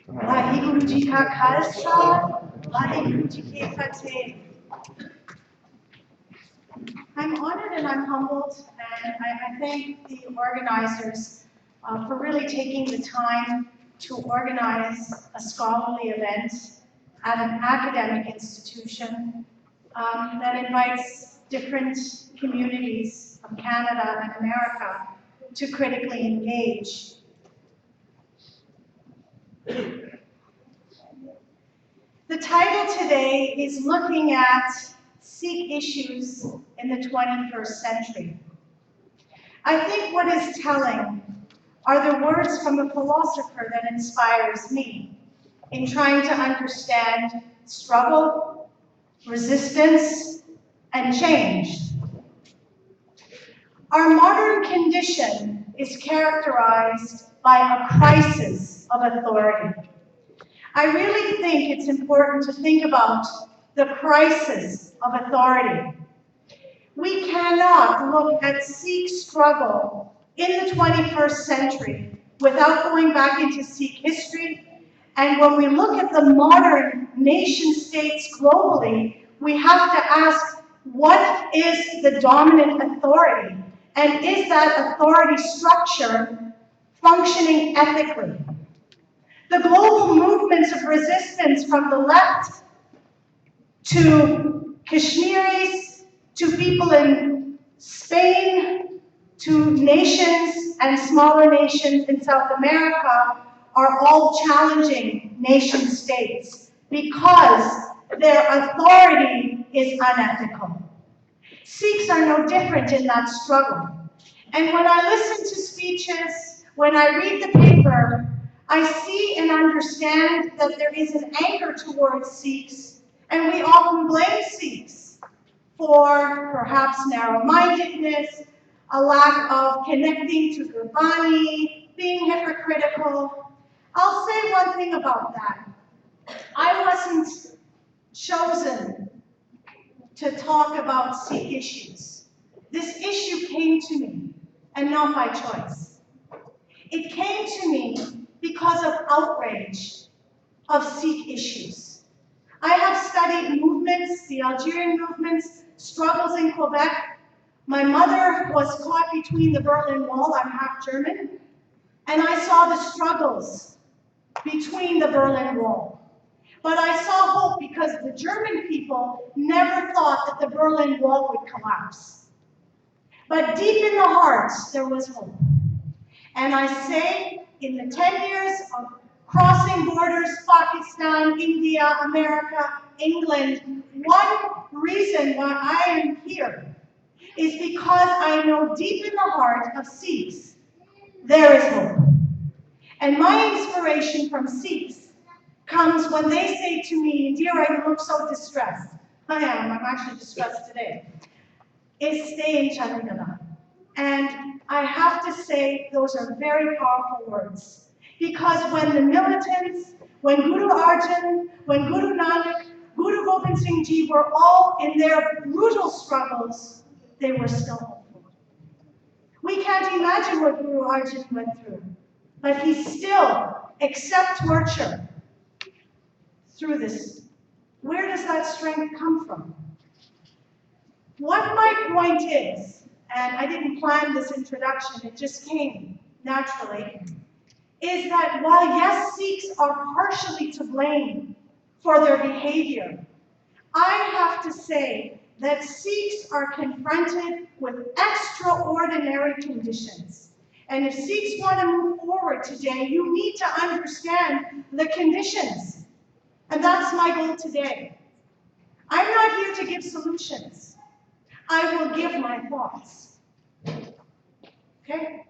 ਵਾਹਿਗੁਰੂ ਜੀ ਕਾ ਖਾਲਸਾ ਵਾਹਿਗੁਰੂ ਜੀ ਕੀ ਫਤਿਹ. I'm honored and I'm humbled, and I thank the organizers for really taking the time to organize a scholarly event at an academic institution that invites different communities of Canada and America to critically engage. The title today is looking at Sikh issues in the 21st century. I think what is telling are the words from a philosopher that inspires me in trying to understand struggle, resistance, and change. Our modern condition is characterized by a crisis of authority. I really think it's important to think about the crisis of authority. We cannot look at Sikh struggle in the 21st century without going back into Sikh history. And when we look at the modern nation states globally, we have to ask, what is the dominant authority? And is that authority structure functioning ethically? The global movements of resistance from the left to Kashmiris, to people in Spain, to nations and smaller nations in South America are all challenging nation states because their authority is unethical. Sikhs are no different in that struggle. And when I listen to speeches, when I read the paper, I see and understand that there is an anger towards Sikhs, and we often blame Sikhs for perhaps narrow-mindedness, a lack of connecting to Gurbani, being hypocritical. I'll say one thing about that. I wasn't chosen to talk about Sikh issues. This issue came to me, and not by choice. It came to me because of outrage of Sikh issues. I have studied movements, the Algerian movements, struggles in Quebec. My mother was caught between the Berlin Wall, I'm half German, and I saw the struggles between the Berlin Wall. But I saw hope because the German people never thought that the Berlin Wall would collapse. But deep in the heart, there was hope. And I say, in the 10 years of crossing borders, Pakistan, India, America, England, one reason why I am here is because I know deep in the heart of Sikhs, there is hope. And my inspiration from Sikhs comes when they say to me, Indira, you look so distressed. I am, I'm actually distressed today. Is stay in challanges. And I have to say, those are very powerful words. Because when the militants, when Guru Arjan, when Guru Nanak, Guru Gobind Singh Ji were all in their brutal struggles, they were still hopeful. We can't imagine what Guru Arjan went through, but he still accepted torture through this. Where does that strength come from? What my point is, and I didn't plan this introduction, it just came naturally, is that while yes, Sikhs are partially to blame for their behavior, I have to say that Sikhs are confronted with extraordinary conditions. And if Sikhs want to move forward today, you need to understand the conditions. And that's my goal today. I'm not here to give solutions. I will give my thoughts. Okay?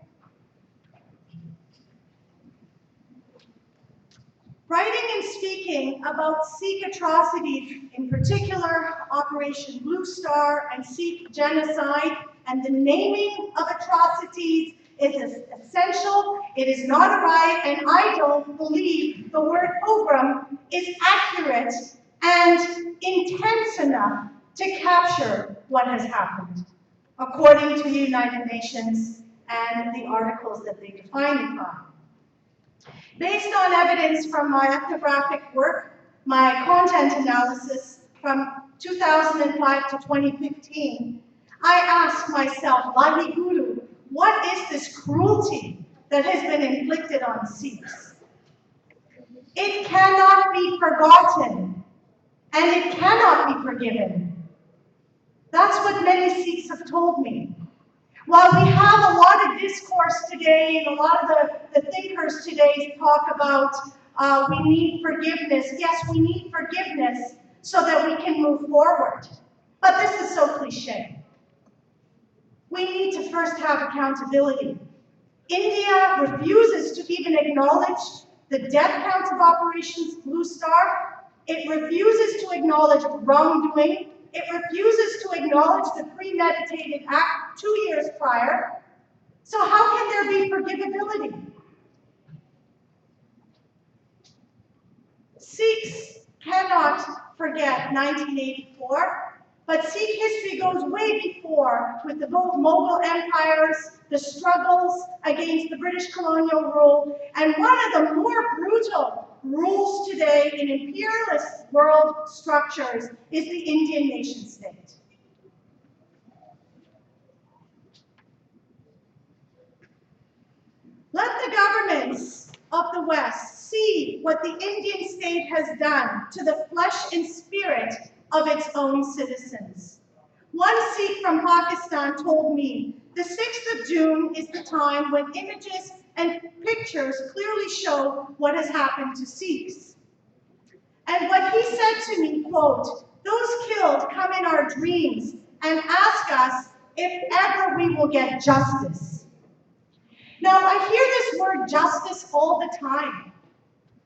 Writing and speaking about Sikh atrocities, in particular Operation Bluestar and Sikh genocide, and the naming of atrocities is essential. It is not a riot, and I don't believe the word pogrom is accurate and intense enough to capture what has happened, according to the United Nations and the articles that they define it by. Based on evidence from my ethnographic work, my content analysis from 2005 to 2015, I asked myself, Lahi Guru, what is this cruelty that has been inflicted on Sikhs? It cannot be forgotten, and it cannot be forgiven. That's what many Sikhs have told me. While we have a lot of discourse today, and a lot of the thinkers today talk about we need forgiveness. Yes, we need forgiveness so that we can move forward. But this is so cliche. We need to first have accountability. India refuses to even acknowledge the death counts of Operations Bluestar. It refuses to acknowledge wrongdoing. It refuses to acknowledge the premeditated act 2 years prior. So how can there be forgivability? Sikhs cannot forget 1984, but Sikh history goes way before, with the Mughal empires, the struggles against the British colonial rule, and one of the more brutal rules today in imperialist world structures is the Indian nation state. Let the governments of the West see what the Indian state has done to the flesh and spirit of its own citizens. One Sikh from Pakistan told me, the 6th of June is the time when images and pictures clearly show what has happened to Sikhs. And what he said to me, quote, those killed come in our dreams and ask us if ever we will get justice. Now, I hear this word justice all the time.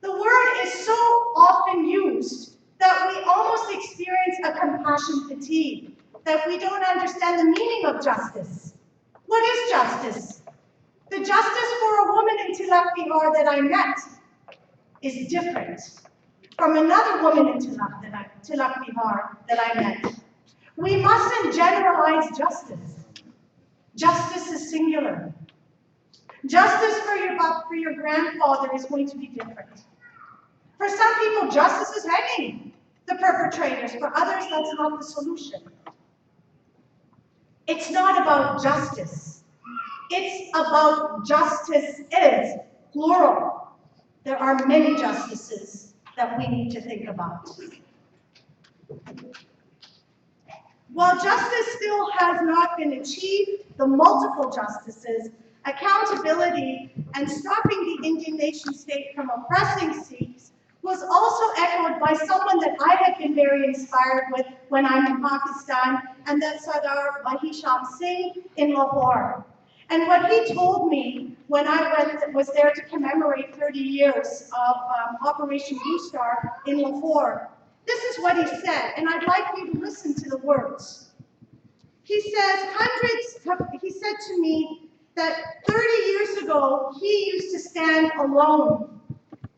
The word is so often used that we almost experience a compassion fatigue, that we don't understand the meaning of justice. What is justice? The justice for a woman in Tilak Bihar that I met is different from another woman in Tilak Bihar that I met. We mustn't generalize justice. Justice is singular. Justice for your grandfather is going to be different. For some people, justice is hanging the perpetrators. For others, that's not the solution. It's not about justice. It's about justice is, plural. There are many justices that we need to think about. While justice still has not been achieved, the multiple justices, accountability, and stopping the Indian nation state from oppressing Sikhs was also echoed by someone that I have been very inspired with when I'm in Pakistan, and that's Sardar Bahisham Singh in Lahore. And what he told me when I was there to commemorate 30 years of Operation Bluestar in Lahore, this is what he said, and I'd like you to listen to the words. He said to me that 30 years ago, he used to stand alone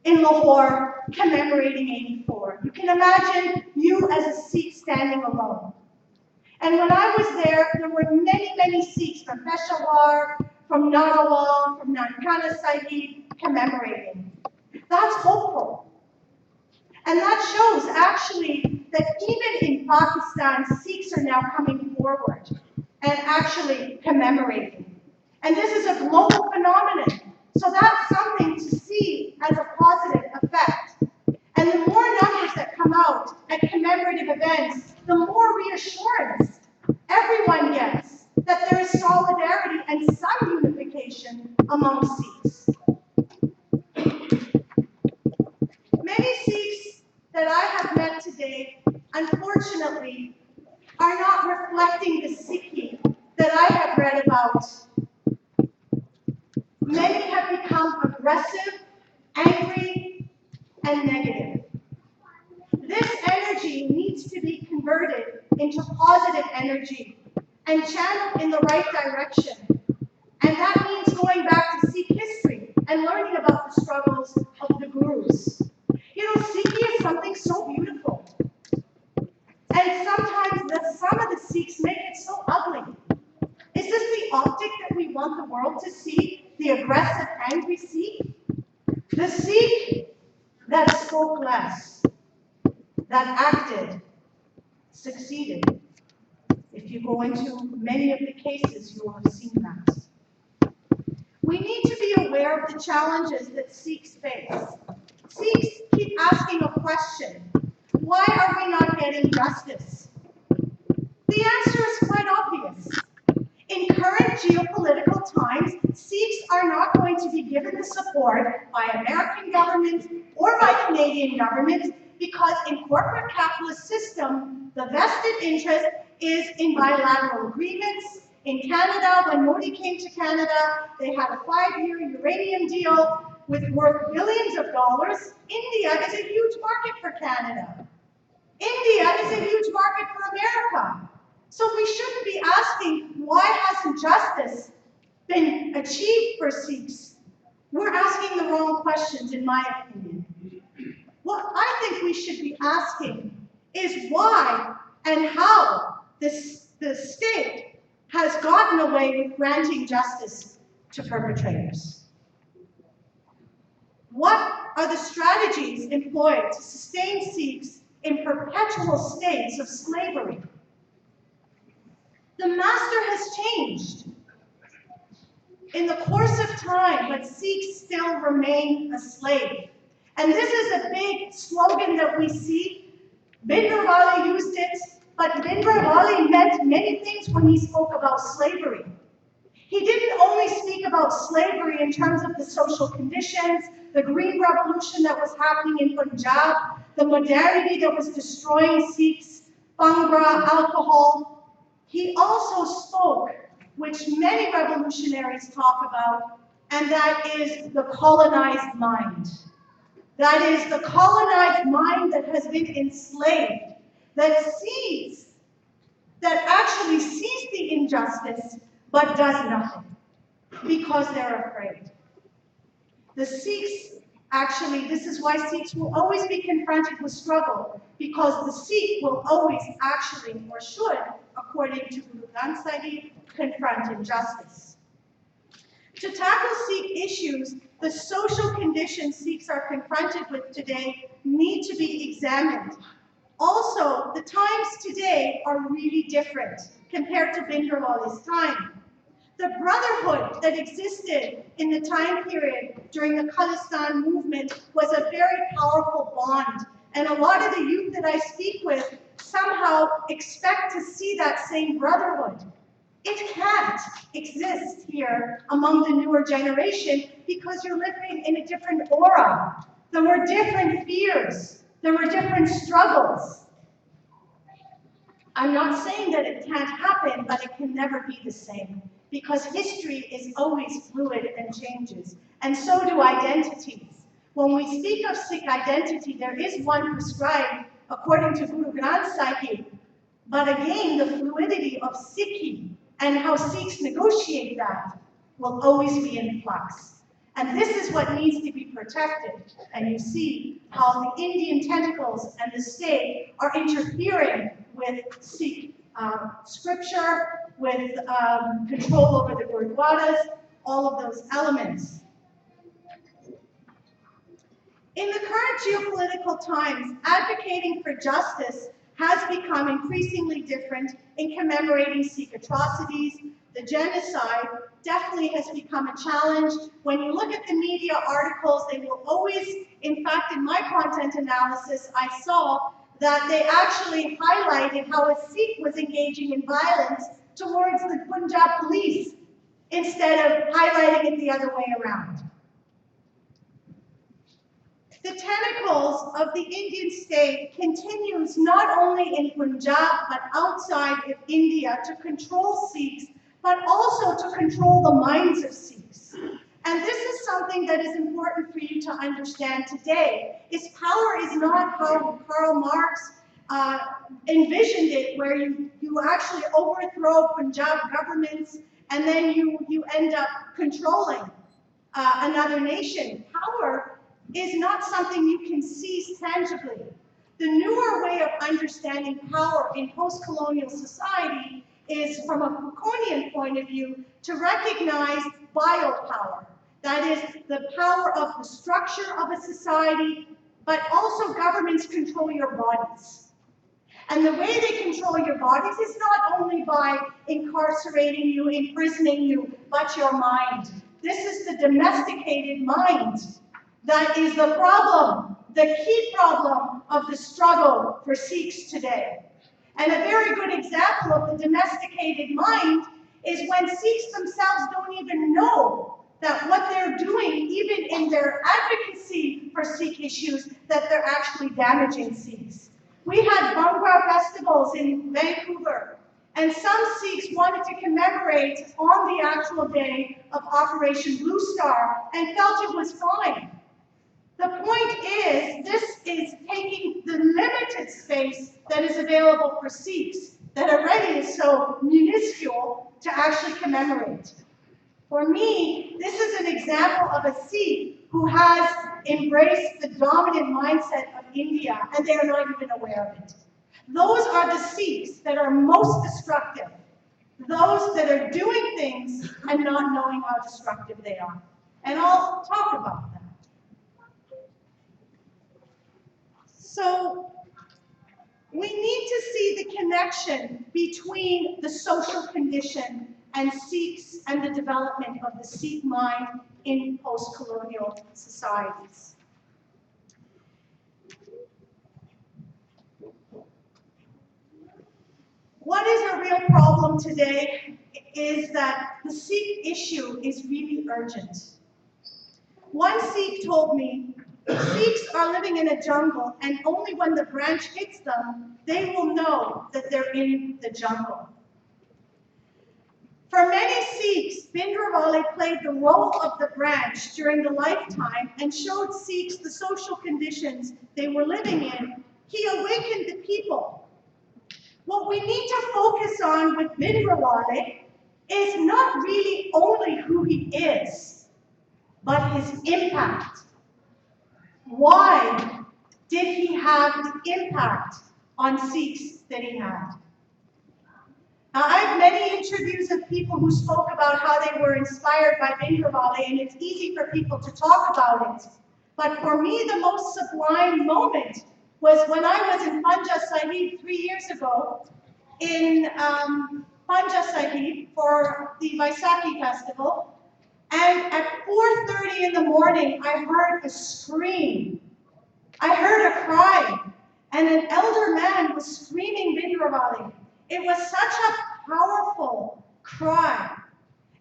in Lahore commemorating 84. You can imagine you as a Sikh standing alone. And when I was there, there were many, many Sikhs from Peshawar, from Narawal, from Nankana Sahib commemorating. That's hopeful. And that shows actually that even in Pakistan, Sikhs are now coming forward and actually commemorating. And this is a global phenomenon. So that's something to see as a positive effect. And the more numbers that come out at commemorative events, the more reassurance everyone gets that there is solidarity and some unification among Sikhs. Many Sikhs that I have met today, unfortunately, are not reflecting the Sikhi that I have read about. Many have become aggressive, angry, and negative. This energy needs to be converted into positive energy and channeled in the right direction. And that means going back to Sikh history and learning about the struggles of the gurus. You know, Sikhi is something so beautiful. And sometimes some of the Sikhs make it so ugly. Is this the optic that we want the world to see? The aggressive, angry Sikh? The Sikh that spoke less, that acted, succeeded. If you go into many of the cases, you will have seen that. We need to be aware of the challenges that Sikhs face. Sikhs keep asking a question: why are we not getting justice? The answer is quite obvious. In current geopolitical times, Sikhs are not going to be given the support by American government or by Canadian government because in corporate capitalist system, the vested interest is in bilateral agreements. In Canada, when Modi came to Canada, they had a 5-year uranium deal worth billions of dollars. India is a huge market for Canada. India is a huge market for America. So we shouldn't be asking, why hasn't justice been achieved for Sikhs? We're asking the wrong questions, in my opinion. What I think we should be asking is why and how the state has gotten away with granting justice to perpetrators. What are the strategies employed to sustain Sikhs in perpetual states of slavery? The master has changed in the course of time, but Sikhs still remain a slave. And this is a big slogan that we see. Bhindra used it, but Bhindra meant many things when he spoke about slavery. He didn't only speak about slavery in terms of the social conditions, the green revolution that was happening in Punjab, the modernity that was destroying Sikhs, Bhangra, alcohol. He also spoke, which many revolutionaries talk about, and that is the colonized mind. That is the colonized mind that has been enslaved, that actually sees the injustice, but does nothing, because they're afraid. The Sikhs, actually, this is why Sikhs will always be confronted with struggle, because the Sikh will always actually, or should, according to Guru Granth Sahib, confront injustice. To tackle Sikh issues, the social conditions Sikhs are confronted with today need to be examined. Also, the times today are really different compared to Bhindranwale's time. The brotherhood that existed in the time period during the Khalistan movement was a very powerful bond. And a lot of the youth that I speak with somehow expect to see that same brotherhood. It can't exist here among the newer generation because you're living in a different aura. There were different fears. There were different struggles. I'm not saying that it can't happen, but it can never be the same because history is always fluid and changes, and so do identities. When we speak of Sikh identity, there is one prescribed according to Guru Granth Sahib, but again, the fluidity of Sikhi and how Sikhs negotiate that will always be in flux. And this is what needs to be protected. And you see how the Indian tentacles and the state are interfering with Sikh scripture, with control over the gurdwaras, all of those elements. In the current geopolitical times, advocating for justice has become increasingly different in commemorating Sikh atrocities. The genocide definitely has become a challenge. When you look at the media articles, they will always, in fact, in my content analysis, I saw that they actually highlighted how a Sikh was engaging in violence towards the Punjab police instead of highlighting it the other way around. The tentacles of the Indian state continues not only in Punjab but outside of India to control Sikhs, but also to control the minds of Sikhs. And this is something that is important for you to understand today, is power is not how Karl Marx envisioned it, where you actually overthrow Punjab governments and then you end up controlling another nation. Power is not something you can seize tangibly. The newer way of understanding power in post-colonial society is, from a Foucaultian point of view, to recognize biopower. That is the power of the structure of a society, but also governments control your bodies. And the way they control your bodies is not only by incarcerating you, imprisoning you, but your mind. This is the domesticated mind that is the problem, the key problem of the struggle for Sikhs today. And a very good example of the domesticated mind is when Sikhs themselves don't even know that what they're doing, even in their advocacy for Sikh issues, that they're actually damaging Sikhs. We had Bhangra festivals in Vancouver, and some Sikhs wanted to commemorate on the actual day of Operation Bluestar and felt it was fine. The point is, this is taking the limited space that is available for Sikhs that already is so minuscule to actually commemorate. For me, this is an example of a Sikh who has embraced the dominant mindset of India, and they are not even aware of it. Those are the Sikhs that are most destructive. Those that are doing things and not knowing how destructive they are. And I'll talk about that. So, we need to see the connection between the social condition and Sikhs and the development of the Sikh mind in post-colonial societies. What is a real problem today is that the Sikh issue is really urgent. One Sikh told me, Sikhs are living in a jungle, and only when the branch hits them, they will know that they're in the jungle. For many Sikhs, Bhindranwale played the role of the branch during the lifetime and showed Sikhs the social conditions they were living in. He awakened the people. What we need to focus on with Bhindranwale is not really only who he is, but his impact. Why did he have the impact on Sikhs that he had? Now, I have many interviews of people who spoke about how they were inspired by Bhindranwale, and it's easy for people to talk about it. But for me, the most sublime moment was when I was in Panja Sahib 3 years ago, in Panja Sahib for the Vaisakhi festival, and at 4:30 in the morning, I heard a scream. I heard a cry, and an elder man was screaming Bhindranwale. It was such a powerful cry,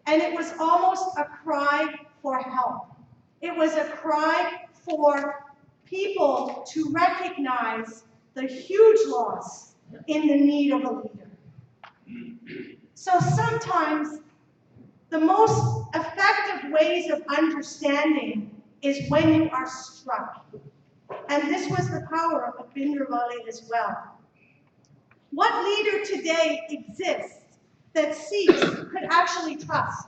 and it was almost a cry for help. It was a cry for people to recognize the huge loss in the need of a leader. So sometimes the most effective ways of understanding is when you are struck. And this was the power of Bhindranwale as well. What leader today exists that Sikhs could actually trust?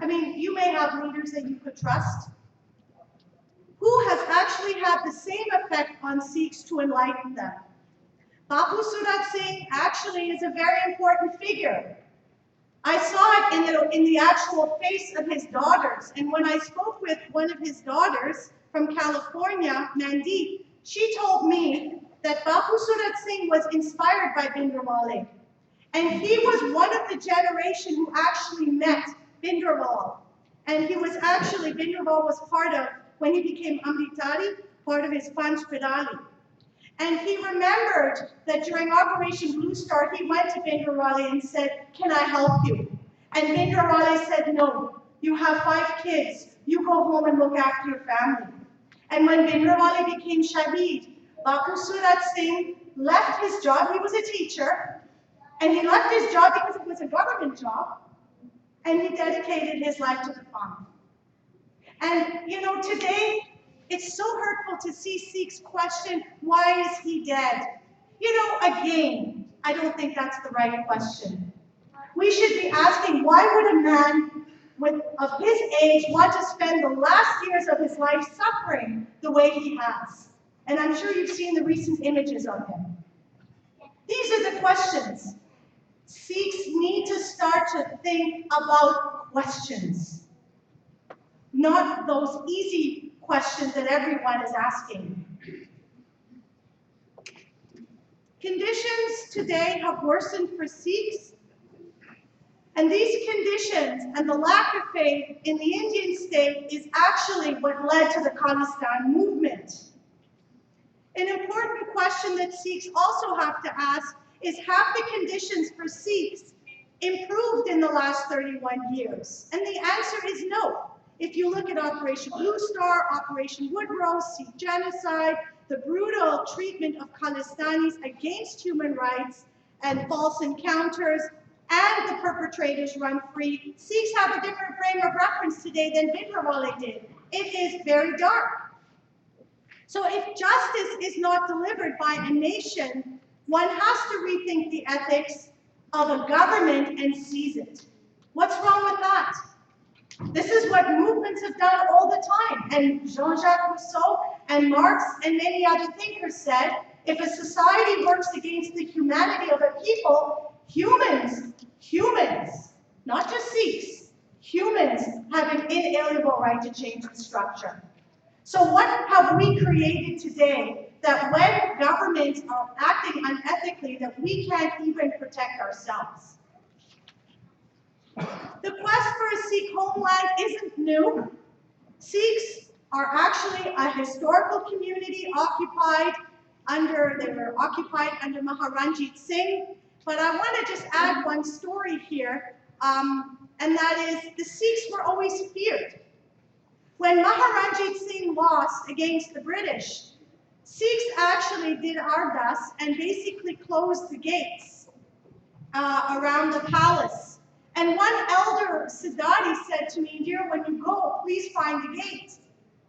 I mean, you may have leaders that you could trust. Who has actually had the same effect on Sikhs to enlighten them? Bapu Surat Singh actually is a very important figure. I saw it in the actual face of his daughters, and when I spoke with one of his daughters from California, Mandeep, she told me that Bapu Surat Singh was inspired by Bhindranwale. And he was one of the generation who actually met Bhindranwale. And he was actually, Bhindranwale was part of, when he became Amritari, part of his Panch Pirali. And he remembered that during Operation Bluestar, he went to Bhindranwale and said, "Can I help you?" And Bhindranwale said, "No, you have 5 kids. You go home and look after your family." And when Bhindranwale became Shaheed, Bapu Surat Singh left his job. He was a teacher, and he left his job because it was a government job, and he dedicated his life to the farm. And you know, today, it's so hurtful to see Sikhs question, why is he dead? You know, again, I don't think that's the right question. We should be asking, why would a man of his age want to spend the last years of his life suffering the way he has? And I'm sure you've seen the recent images of him. These are the questions. Sikhs need to start to think about questions. not those easy questions that everyone is asking. Conditions today have worsened for Sikhs, and these conditions and the lack of faith in the Indian state is actually what led to the Khalistan movement. An important question that Sikhs also have to ask is, have the conditions for Sikhs improved in the last 31 years? And the answer is no. If you look at Operation Bluestar, Operation Woodrose, Sikh genocide, the brutal treatment of Khalistanis against human rights and false encounters, and the perpetrators run free, Sikhs have a different frame of reference today than Bindrawale did. It is very dark. So if justice is not delivered by a nation, one has to rethink the ethics of a government and seize it. What's wrong with that? This is what movements have done all the time. And Jean-Jacques Rousseau and Marx and many other thinkers said, if a society works against the humanity of a people, humans, not just Sikhs, humans have an inalienable right to change the structure. So what have we created today that when governments are acting unethically, that we can't even protect ourselves? The quest for a Sikh homeland isn't new. Sikhs are actually a historical community occupied under Maharanjit Singh. But I want to just add one story here, and that is the Sikhs were always feared. When Maharanjit Singh lost against the British, Sikhs actually did ardas and basically closed the gates around the palace. And one elder, Siddhati, said to me, "Dear, when you go, please find the gate."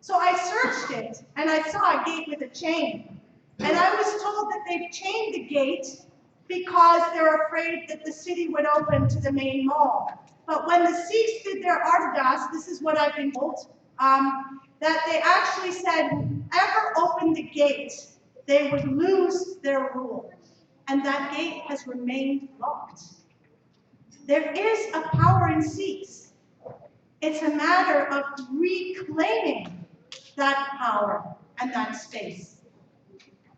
So I searched it, and I saw a gate with a chain. And I was told that they've chained the gate because they're afraid that the city would open to the main mall. But when the Sikhs did their ardas, this is what I've been told, that they actually said, whoever opened the gate, they would lose their rule. And that gate has remained locked. There is a power in Sikhs. It's a matter of reclaiming that power and that space.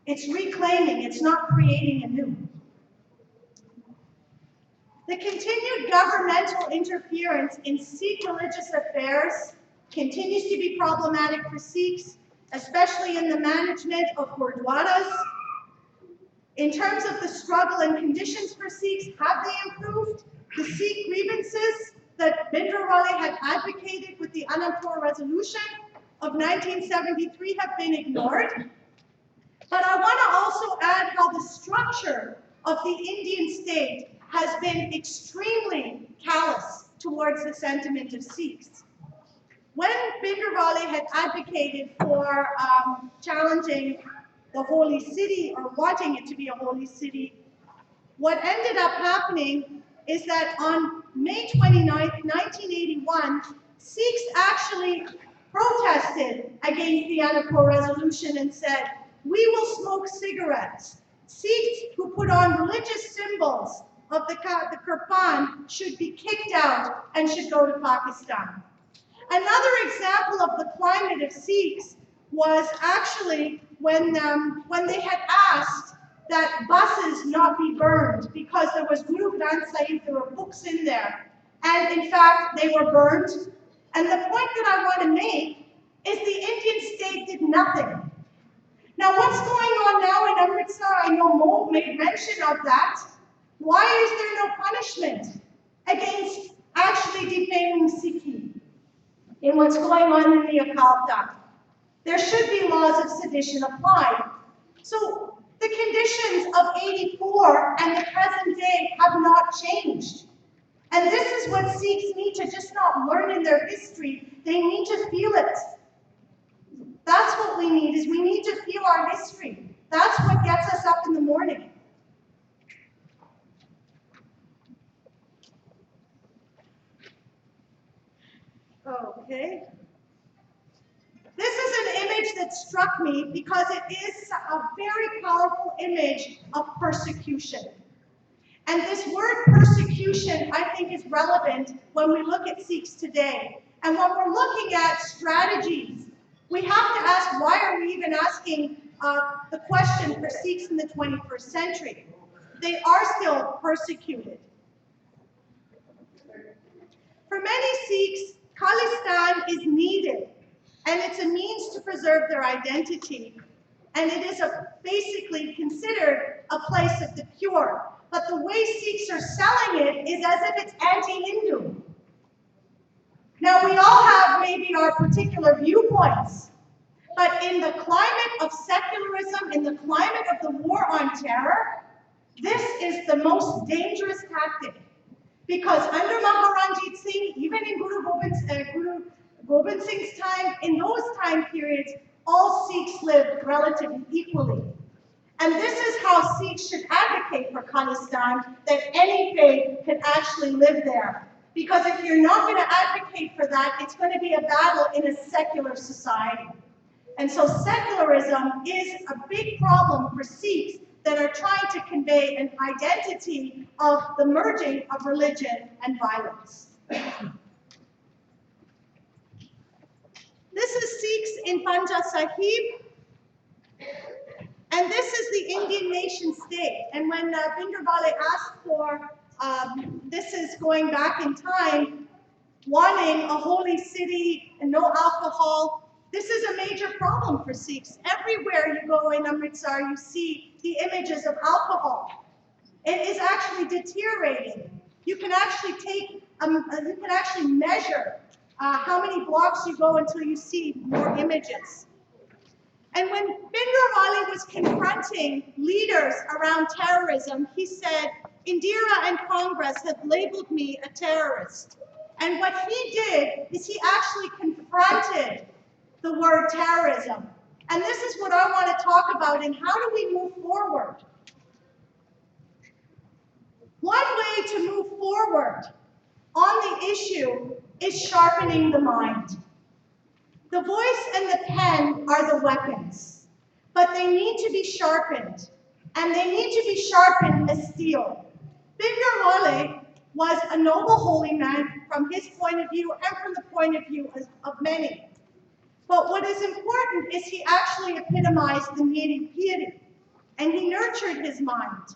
It's reclaiming, it's not creating anew. The continued governmental interference in Sikh religious affairs continues to be problematic for Sikhs, especially in the management of gurdwaras. In terms of the struggle and conditions for Sikhs, have they improved? The Sikh grievances that Bindrawale had advocated with the Anandpur Resolution of 1973 have been ignored. But I want to also add how the structure of the Indian state has been extremely callous towards the sentiment of Sikhs. When Bindrawale had advocated for challenging the holy city or wanting it to be a holy city, what ended up happening is that on May 29th, 1981, Sikhs actually protested against the Anandpur Resolution and said, "We will smoke cigarettes. Sikhs who put on religious symbols of the kirpan should be kicked out and should go to Pakistan." Another example of the climate of Sikhs was actually when they had asked that buses not be burned because there was Guru Granth Sahib, there were books in there. And in fact, they were burned. And the point that I want to make is the Indian state did nothing. Now what's going on now in Amritsar? I know Mo made mention of that. Why is there no punishment against actually defaming Sikhi in what's going on in the Akal Takht? There should be laws of sedition applied. So the conditions of 84 and the present day have not changed. And this is what Sikhs need to just not learn in their history, they need to feel it. That's what we need, is we need to feel our history. That's what gets us up in the morning. Okay. This is an image that struck me because it is a very powerful image of persecution. And this word persecution, I think, is relevant when we look at Sikhs today. And when we're looking at strategies, we have to ask, why are we even asking the question for Sikhs in the 21st century? They are still persecuted. For many Sikhs, Khalistan is needed, and it's a means to preserve their identity. And it is basically considered a place of the pure. But the way Sikhs are selling it is as if it's anti-Hindu. Now, we all have maybe our particular viewpoints, but in the climate of secularism, in the climate of the war on terror, this is the most dangerous tactic. Because under Maharanjit Singh, even in Guru Gobind Singh's time, in those time periods, all Sikhs lived relatively equally. And this is how Sikhs should advocate for Khalistan, that any faith can actually live there. Because if you're not going to advocate for that, it's going to be a battle in a secular society. And so secularism is a big problem for Sikhs that are trying to convey an identity of the merging of religion and violence. This is Sikhs in Panja Sahib, and this is the Indian nation state. And when Bhindranwale asked for, this is going back in time, wanting a holy city and no alcohol, this is a major problem for Sikhs. Everywhere you go in Amritsar, you see the images of alcohol. It is actually deteriorating. You can actually measure how many blocks you go until you see more images. And when Bhindranwale was confronting leaders around terrorism, he said, Indira and Congress have labeled me a terrorist. And what he did is he actually confronted the word terrorism. And this is what I want to talk about, and how do we move forward? One way to move forward on the issue is sharpening the mind. The voice and the pen are the weapons, but they need to be sharpened, and they need to be sharpened as steel. Bhindranwale was a noble holy man from his point of view and from the point of view of many. But what is important is he actually epitomized the nitty-gritty, and he nurtured his mind.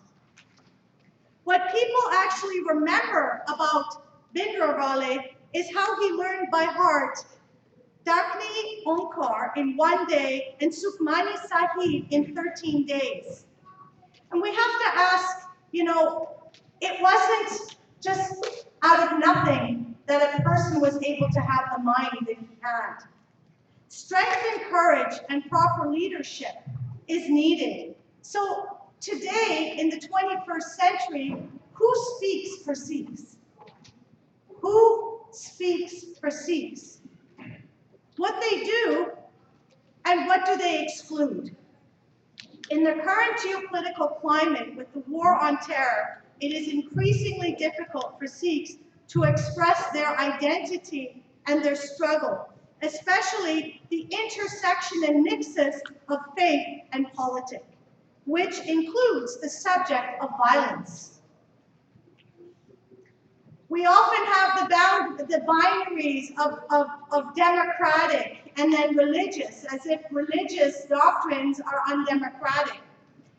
What people actually remember about Bhindranwale is how he learned by heart Dakni Onkar in 1 day and Sukhmani Sahib in 13 days. And we have to ask, it wasn't just out of nothing that a person was able to have the mind that he had. Strength and courage and proper leadership is needed. So today, in the 21st century, who speaks for Sikhs? Who speaks for Sikhs? What they do, and what do they exclude? In the current geopolitical climate with the war on terror, it is increasingly difficult for Sikhs to express their identity and their struggle, especially the intersection and nexus of faith and politics, which includes the subject of violence. We often have the binaries of democratic and then religious, as if religious doctrines are undemocratic.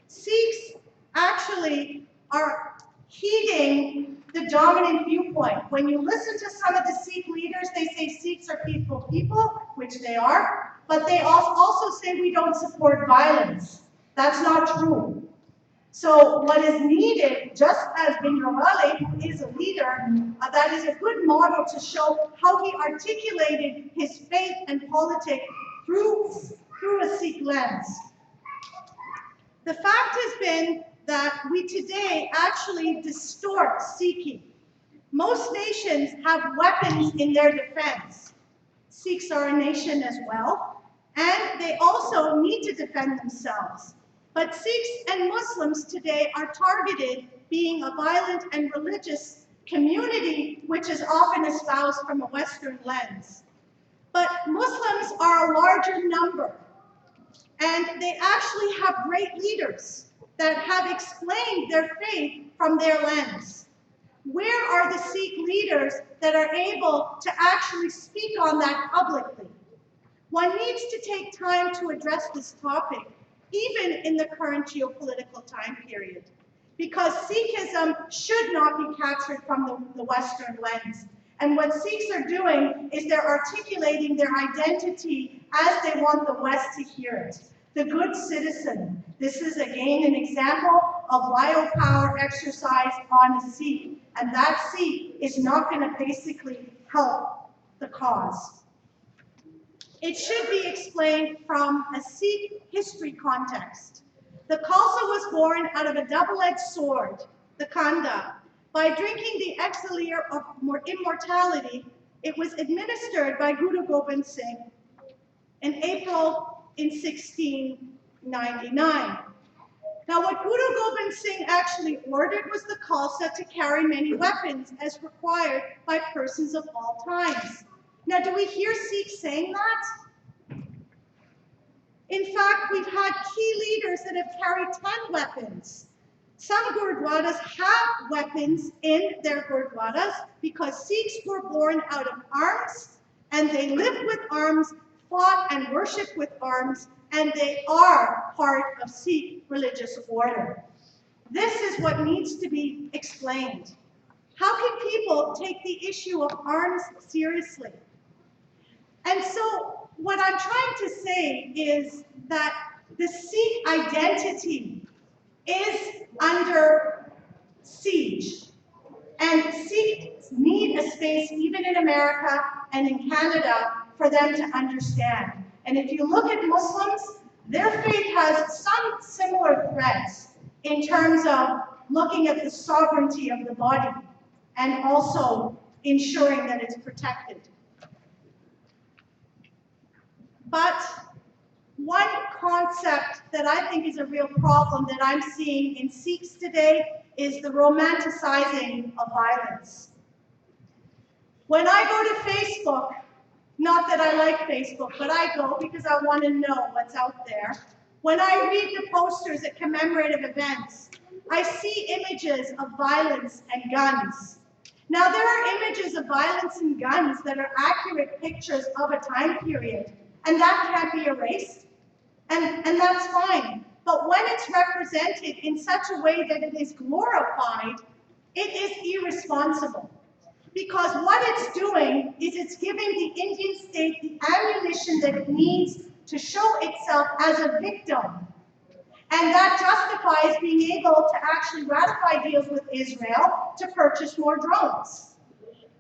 Sikhs actually are heeding the dominant viewpoint. When you listen to some of the Sikh leaders, they say Sikhs are peaceful people, which they are, but they also say we don't support violence. That's not true. So what is needed, just as Bhindranwale, who is a leader, that is a good model to show how he articulated his faith and politics through a Sikh lens. The fact has been that we today actually distort Sikhi. Most nations have weapons in their defense. Sikhs are a nation as well, and they also need to defend themselves. But Sikhs and Muslims today are targeted, being a violent and religious community, which is often espoused from a Western lens. But Muslims are a larger number, and they actually have great leaders that have explained their faith from their lens. Where are the Sikh leaders that are able to actually speak on that publicly. One needs to take time to address this topic, even in the current geopolitical time period, because Sikhism should not be captured from the Western lens. And what Sikhs are doing is they're articulating their identity as they want the West to hear it. The good citizen. This is again an example of biopower exercised on a Sikh. And that Sikh is not going to basically help the cause. It should be explained from a Sikh history context. The Khalsa was born out of a double-edged sword, the Khanda. By drinking the elixir of immortality, it was administered by Guru Gobind Singh in April in 1699. Now, what Guru Gobind Singh actually ordered was the Khalsa to carry many weapons as required by persons of all times. Now, do we hear Sikhs saying that? In fact, we've had key leaders that have carried 10 weapons. Some Gurdwaras have weapons in their Gurdwaras because Sikhs were born out of arms, and they lived with arms, fought and worshipped with arms, and they are part of Sikh religious order. This is what needs to be explained. How can people take the issue of arms seriously? And so what I'm trying to say is that the Sikh identity is under siege. And Sikhs need a space, even in America and in Canada, for them to understand. And if you look at Muslims, their faith has some similar threads in terms of looking at the sovereignty of the body and also ensuring that it's protected. But one concept that I think is a real problem that I'm seeing in Sikhs today is the romanticizing of violence. When I go to Facebook, not that I like Facebook, but I go because I want to know what's out there. When I read the posters at commemorative events, I see images of violence and guns. Now, there are images of violence and guns that are accurate pictures of a time period, and that can't be erased. And that's fine. But when it's represented in such a way that it is glorified, it is irresponsible. Because what it's doing is it's giving the Indian state the ammunition that it needs to show itself as a victim. And that justifies being able to actually ratify deals with Israel to purchase more drones.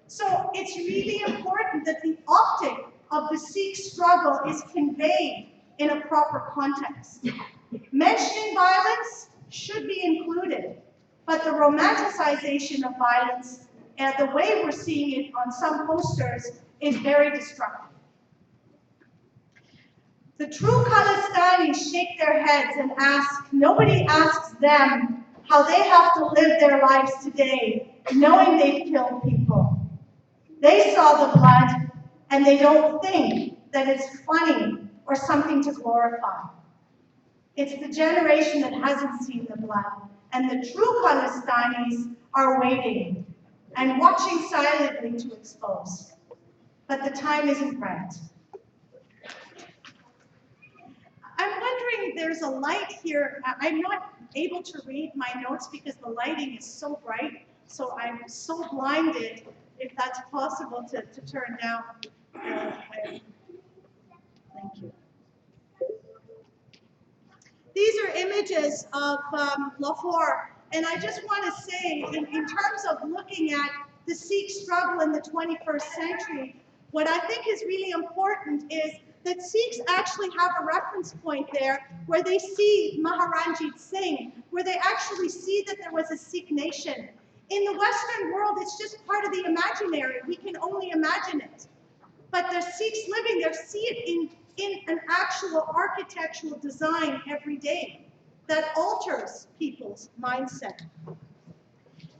So it's really important that the optic of the Sikh struggle is conveyed in a proper context. Mentioning violence should be included, but the romanticization of violence and the way we're seeing it on some posters is very destructive. The true Khalistanis shake their heads and ask, nobody asks them how they have to live their lives today, knowing they've killed people. They saw the blood, and they don't think that it's funny or something to glorify. It's the generation that hasn't seen the blood, and the true Khalistanis are waiting and watching silently to expose. But the time isn't right. I'm wondering, there's a light here. I'm not able to read my notes because the lighting is so bright, so I'm so blinded, if that's possible to turn down. Thank you. These are images of Lahore, and I just want to say, in terms of looking at the Sikh struggle in the 21st century, what I think is really important is that Sikhs actually have a reference point there where they see Maharanjit Singh, where they actually see that there was a Sikh nation. In the Western world, it's just part of the imaginary. We can only imagine it. But the Sikhs living there see it in an actual architectural design every day that alters people's mindset.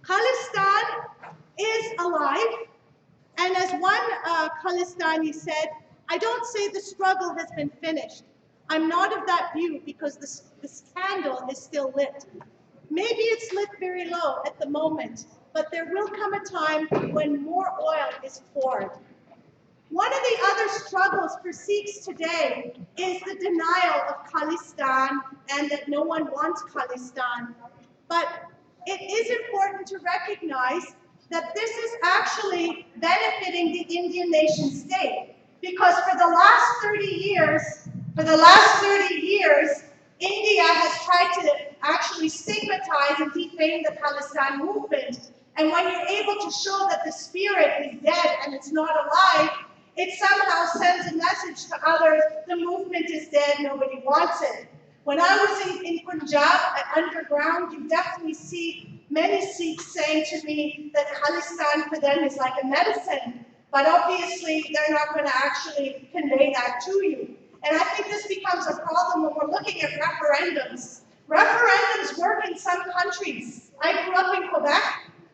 Khalistan is alive, and as one Khalistani said, I don't say the struggle has been finished. I'm not of that view because this candle is still lit. Maybe it's lit very low at the moment, but there will come a time when more oil is poured. One of the other struggles for Sikhs today is the denial of Khalistan and that no one wants Khalistan. But it is important to recognize that this is actually benefiting the Indian nation state, because for the last 30 years, India has tried to actually stigmatize and defame the Khalistan movement. And when you're able to show that the spirit is dead and it's not alive, it somehow sends a message to others, the movement is dead, nobody wants it. When I was in Punjab, underground, you definitely see many Sikhs saying to me that Khalistan for them is like a medicine, but obviously they're not going to actually convey that to you. And I think this becomes a problem when we're looking at referendums. Referendums work in some countries. I grew up in Quebec.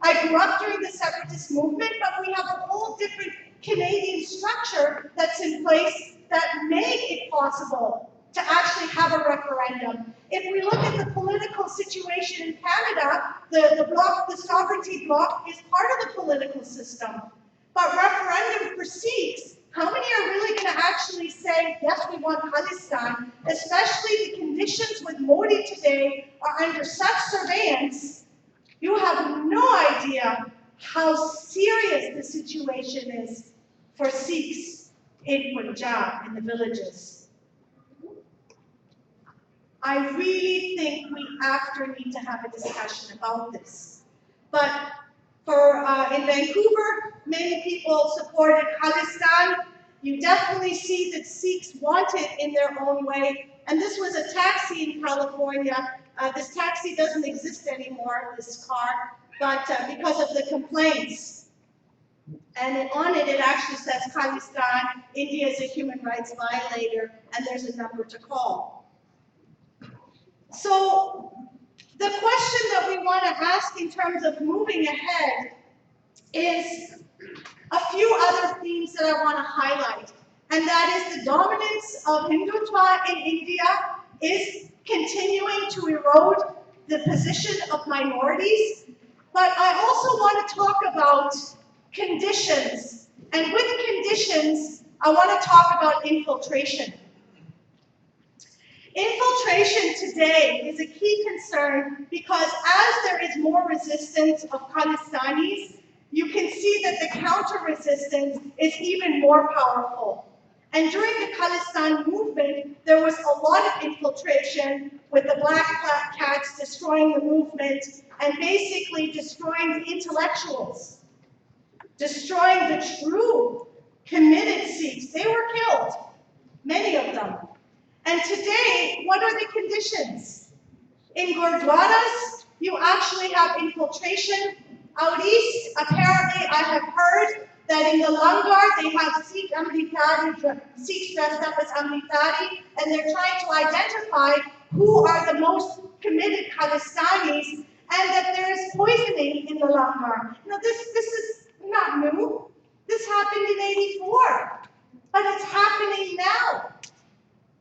I grew up during the separatist movement, but we have a whole different Canadian structure that's in place that made it possible to actually have a referendum. If we look at the political situation in Canada, the sovereignty bloc is part of the political system. But referendum for Sikhs, how many are really going to actually say, yes, we want Khalistan, especially the conditions with Modi today are under such surveillance. You have no idea how serious the situation is for Sikhs in Punjab, in the villages. I really think we need to have a discussion about this. But in Vancouver, many people supported Khalistan. You definitely see that Sikhs want it in their own way. And this was a taxi in California. This taxi doesn't exist anymore, this car, but because of the complaints. And on it, it actually says Khalistan, India is a human rights violator, and there's a number to call. So the question that we want to ask in terms of moving ahead is a few other themes that I want to highlight. And that is the dominance of Hindutva in India is continuing to erode the position of minorities. But I also want to talk about conditions. And with conditions, I want to talk about infiltration. Infiltration today is a key concern because as there is more resistance of Khalistanis, you can see that the counter-resistance is even more powerful. And during the Khalistan movement, there was a lot of infiltration with the Black Cats destroying the movement and basically destroying the intellectuals, destroying the true committed Sikhs. They were killed, many of them. And today, what are the conditions? In Gurdwaras, you actually have infiltration. Out east, apparently, I have heard that in the Langar, they have Sikh Amritari, Sikhs dressed up as Amritari, and they're trying to identify who are the most committed Khalistanis, and that there is poisoning in the Langar. Now, this is not new. This happened in '84, but it's happening now.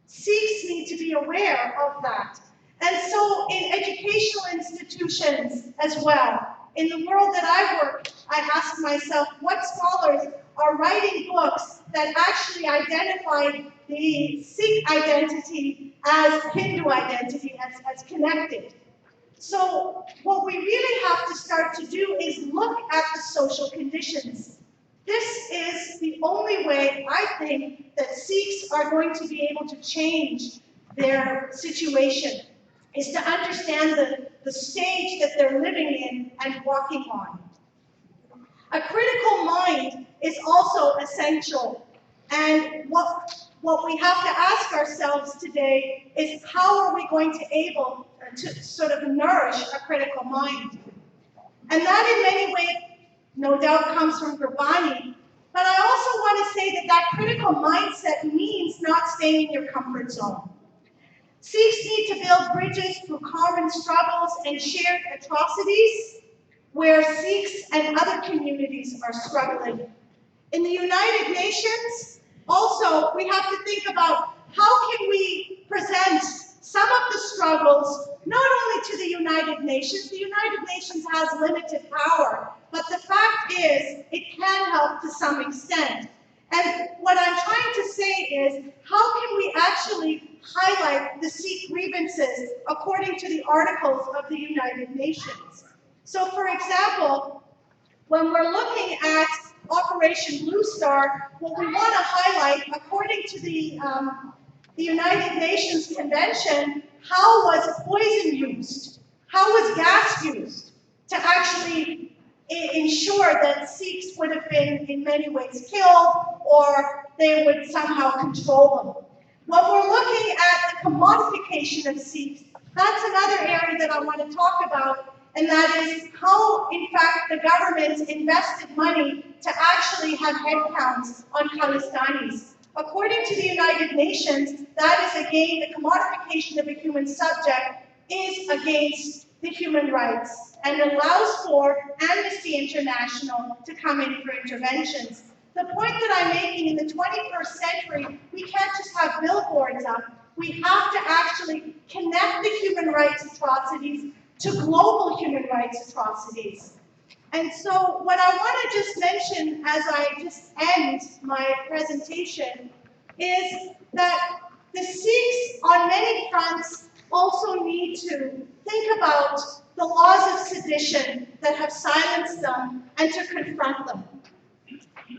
Sikhs need to be aware of that. And so in educational institutions as well, in the world that I work, I ask myself, what scholars are writing books that actually identify the Sikh identity as Hindu identity, as connected? So what we really have to start to do is look at the social conditions. This is the only way, I think, that Sikhs are going to be able to change their situation, is to understand the stage that they're living in and walking on. A critical mind is also essential. And what we have to ask ourselves today is how are we going to able to sort of nourish a critical mind? And that in many ways, no doubt, comes from Gurbani. But I also want to say that that critical mindset means not staying in your comfort zone. Sikhs need to build bridges through common struggles and shared atrocities where Sikhs and other communities are struggling. In the United Nations, also, we have to think about how can we present some of the struggles, not only to the United Nations. The United Nations has limited power, but the fact is it can help to some extent. And what I'm trying to say is, how can we actually highlight the Sikh grievances according to the articles of the United Nations? So, for example, when we're looking at Operation Bluestar, what we want to highlight, according to the United Nations Convention, how was poison used? How was gas used to actually ensure that Sikhs would have been in many ways killed, or they would somehow control them? When we're looking at the commodification of Sikhs, that's another area that I want to talk about, and that is how, in fact, the government invested money to actually have headcounts on Khalistanis. According to the United Nations, that is again, the commodification of a human subject is against the human rights and allows for Amnesty International to come in for interventions. The point that I'm making, in the 21st century, we can't just have billboards up. We have to actually connect the human rights atrocities to global human rights atrocities. And so what I want to just mention as I just end my presentation is that the Sikhs on many fronts also need to think about the laws of sedition that have silenced them and to confront them.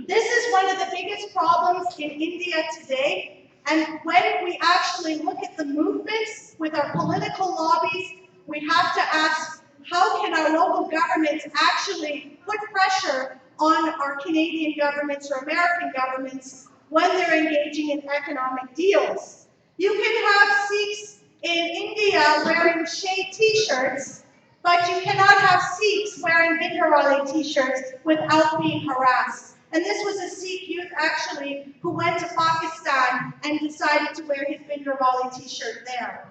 This is one of the biggest problems in India today, and when we actually look at the movements with our political lobbies, we have to ask, how can our local governments actually put pressure on our Canadian governments or American governments when they're engaging in economic deals? You can have Sikhs in India wearing shade t-shirts, but you cannot have Sikhs wearing Bindrawali t-shirts without being harassed. And this was a Sikh youth actually who went to Pakistan and decided to wear his Bindrawali t-shirt there.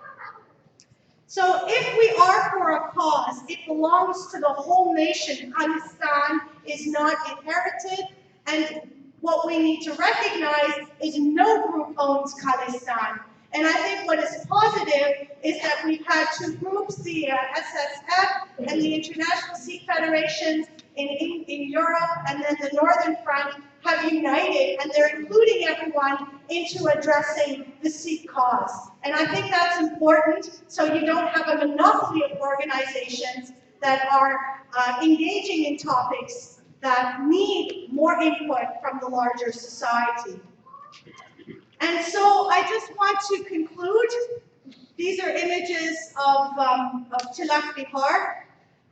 So if we are for a cause, it belongs to the whole nation. Khalistan is not inherited, and what we need to recognize is no group owns Khalistan. And I think what is positive is that we've had two groups, the SSF and the International Sikh Federations in Europe, and then the Northern Front have united, and they're including everyone into addressing the Sikh cause. And I think that's important, so you don't have a monopoly of organizations that are engaging in topics that need more input from the larger society. And so I just want to conclude. These are images of Tilak Bihar.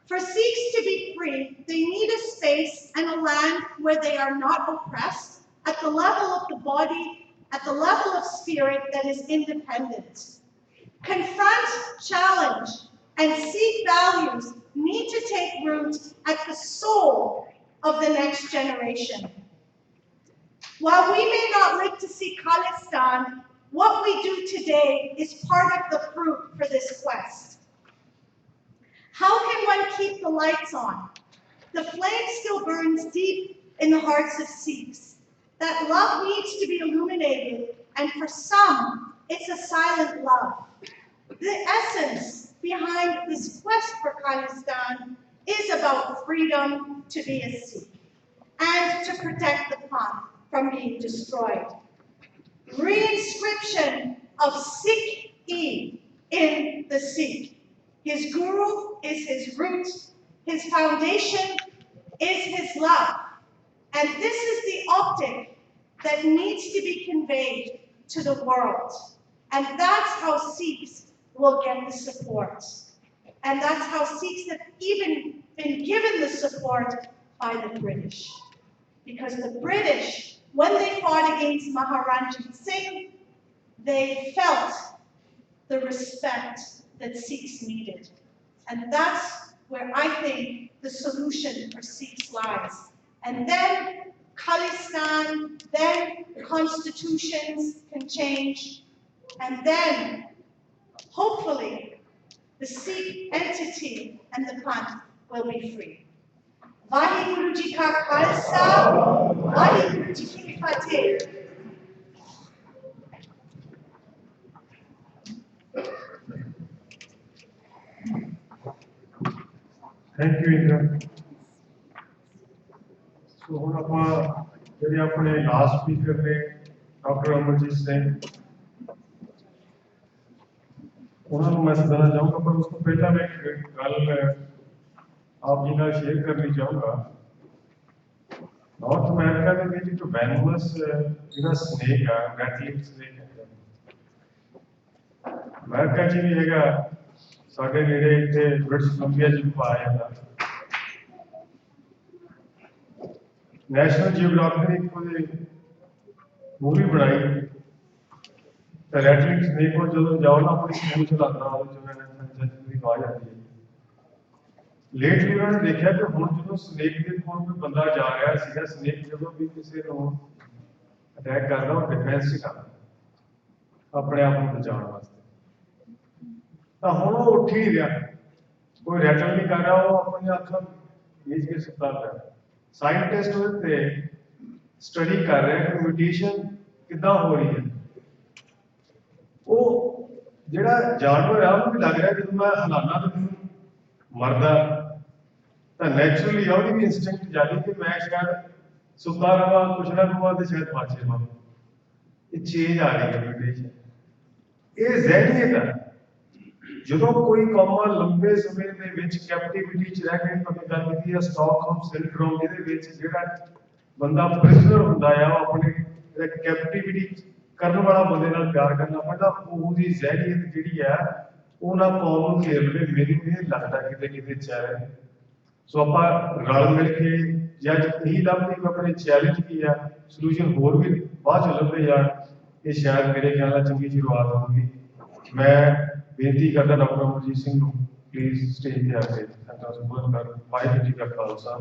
For Sikhs to be free, they need a space and a land where they are not oppressed, at the level of the body, at the level of spirit that is independent. Confront, challenge, and Sikh values need to take root at the soul of the next generation. While we may not live to see Khalistan, what we do today is part of the fruit for this quest. How can one keep the lights on? The flame still burns deep in the hearts of Sikhs. That love needs to be illuminated, and for some, it's a silent love. The essence behind this quest for Khalistan is about freedom to be a Sikh and to protect the Panth from being destroyed. Reinscription of Sikh-e in the Sikh. His guru is his root, his foundation is his love. And this is the optic that needs to be conveyed to the world. And that's how Sikhs will get the support. And that's how Sikhs have even been given the support by the British. Because the British, when they fought against Maharajit Singh, they felt the respect that Sikhs needed. And that's where I think the solution for Sikhs lies. And then Khalistan, then constitutions can change, and then hopefully the Sikh entity and the Panth will be free. Vaheguru Ji Ka Khalsa, Vaheguru Ji Ki Fateh. Thank you Indra. सो हम अपने last speaker ने doctor Amarjeet Singh, उन्होंने मैं सुनाना चाहूँगा, पर उसको पहला मैं एक गल आप जी शेयर करनी चाहूँगा। नॉर्थ अमेरिका के ਵਿੱਚ ਇੱਕ ਵੈਨਮਸ ਜਿਹੜਾ ਸਨੇਕ ਆ, ਰੈਟਲਿੰਗ ਸਨੇਕ ਹੈ, ਅਮਰੀਕਾ 'ਚ ਵੀ ਹੈਗਾ, ਸਾਡੇ ਨੇੜੇ ਇੱਥੇ ਬ੍ਰਿਟਿਸ਼ ਕੋਲੰਬੀਆ 'ਚ ਵੀ ਪਾਇਆ ਜਾਂਦਾ। ਨੈਸ਼ਨਲ ਜਿਓਗ੍ਰਾਫੀ ਨੇ ਇੱਕ ਉਹਦੀ ਮੂਵੀ ਬਣਾਈ ਤੇ ਰੈਟਲਿੰਗ ਸਨੇਕ ਨੂੰ ਜਦੋਂ ਜਾਓ ਨਾ ਆਪਣੀ ਸਕੂਲ ਚਲਾਉਂਦਾ ਉਹ ਜਿਵੇਂ ਦੀ ਆਵਾਜ਼ ਆਉਂਦੀ ਹੈ। ਲੇਟਲੀ ਉਹਨਾਂ ਨੇ ਦੇਖਿਆ ਕਿ ਹੁਣ ਜਦੋਂ ਸਨੇਕ ਦੇ ਕੋਲ ਕੋਈ ਬੰਦਾ ਜਾ ਰਿਹਾ ਸੀਗਾ, ਸਨੇਕ ਜਦੋਂ ਵੀ ਕਿਸੇ ਨੂੰ ਅਟੈਕ ਕਰਦਾ ਉਹ ਡਿਫੈਂਸ 'ਚ ਕਰਦਾ ਆਪਣੇ ਆਪ ਨੂੰ ਬਚਾਉਣ ਵਾਸਤੇ। ਤਾਂ ਹੁਣ ਉਹ ਉੱਠ ਹੀ ਨਹੀਂ ਰਿਹਾ, ਕੋਈ ਰੈਟਲ ਨਹੀਂ ਕਰ ਰਿਹਾ, ਉਹ ਆਪਣੀਆਂ ਅੱਖਾਂ ਮੀਚ ਕੇ ਸੁੱਤਾ ਪਿਆ। ਸਾਇੰਟਿਸਟ ਉਹਦੇ ਤੇ ਸਟੱਡੀ ਕਰ ਰਹੇ ਕਿ ਮਿਊਟੇਸ਼ਨ ਕਿੱਦਾਂ ਹੋ ਰਹੀ ਹੈ। ਉਹ ਜਿਹੜਾ ਜਾਨਵਰ ਆ ਉਹਨੂੰ ਵੀ ਲੱਗ ਰਿਹਾ ਜਦੋਂ ਮੈਂ ਹਲਾਨਾ ਤਾਂ ਮੈਨੂੰ ਮਰਦਾ, ਤਾਂ ਨੈਚੁਰਲੀ ਉਹਦੀ ਵੀ ਇੰਸਟਿੰਕਟ ਜਾਗੀ ਕਿ ਮੈਂ ਸ਼ਾਇਦ ਸੁੱਤਾ ਰਹਾਂ, ਕੁਛ ਨਾ ਕਹਾਂ ਤੇ ਸ਼ਾਇਦ ਬਚ ਜਾਵਾਂ। ਇਹ ਚੇਂਜ ਆ ਰਹੀ ਹੈ ਮਿਊਟੇਸ਼ਨ, ਇਹ ਜ਼ਹਿਨੀਅਤ ਹੈ। ਜਦੋਂ ਕੋਈ ਕੌਮਾਂ ਲੰਬੇ ਸਮੇਂ ਦੇ ਵਿੱਚ ਕੈਪਟੀਵਿਟੀ 'ਚ ਰਹਿ ਕੇ ਤੁਹਾਨੂੰ ਗੱਲ ਕੀਤੀ ਹੈ ਸਟਾਕਹੋਮ ਸਿੰਡਰੋਮ, ਜਿਹਦੇ ਵਿੱਚ ਜਿਹੜਾ ਬੰਦਾ ਪ੍ਰਿਜ਼ਨਰ ਹੁੰਦਾ ਆ ਉਹ ਆਪਣੇ ਕੈਪਟੀਵਿਟੀ ਕਰਨ ਵਾਲਾ ਬੰਦੇ ਨਾਲ ਪਿਆਰ ਕਰਨਾ ਪੈਂਦਾ, ਉਹਦੀ ਜ਼ਹਿਨੀਅਤ ਜਿਹੜੀ ਹੈ ਉਹਨਾਂ ਕੌਮ ਨੂੰ ਘੇਰ ਲਵੇ। ਮੈਨੂੰ ਇਹ ਲੱਗਦਾ ਕਿਤੇ ਕਿਤੇ ਚੈਲੰਜ। ਸੋ ਆਪਾਂ ਰਲ ਮਿਲ ਕੇ ਜਾਂ ਇਹੀ ਲੱਭਦੇ ਕਿ ਆਪਣੇ ਚੈਲੰਜ ਕੀ ਆ, ਸੋਲੂਸ਼ਨ ਹੋਰ ਵੀ ਬਾਅਦ ਚ ਲੱਭਦੇ ਜਾਣ। ਇਹ ਸ਼ਾਇਦ ਮੇਰੇ ਖਿਆਲ ਨਾਲ ਚੰਗੀ ਸ਼ੁਰੂਆਤ ਹੋਊਗੀ। ਮੈਂ ਬੇਨਤੀ ਕਰਦਾ ਡਾਕਟਰ ਅਮਰਜੀਤ ਸਿੰਘ ਨੂੰ ਪਲੀਜ਼ ਸਟੇਜ ਤੇ ਆ ਕੇ ਸੰਤਾਂ ਸੰਬੋਧਨ ਕਰਨ। ਵਾਹਿਗੁਰੂ ਜੀ ਕਾ ਖਾਲਸਾ।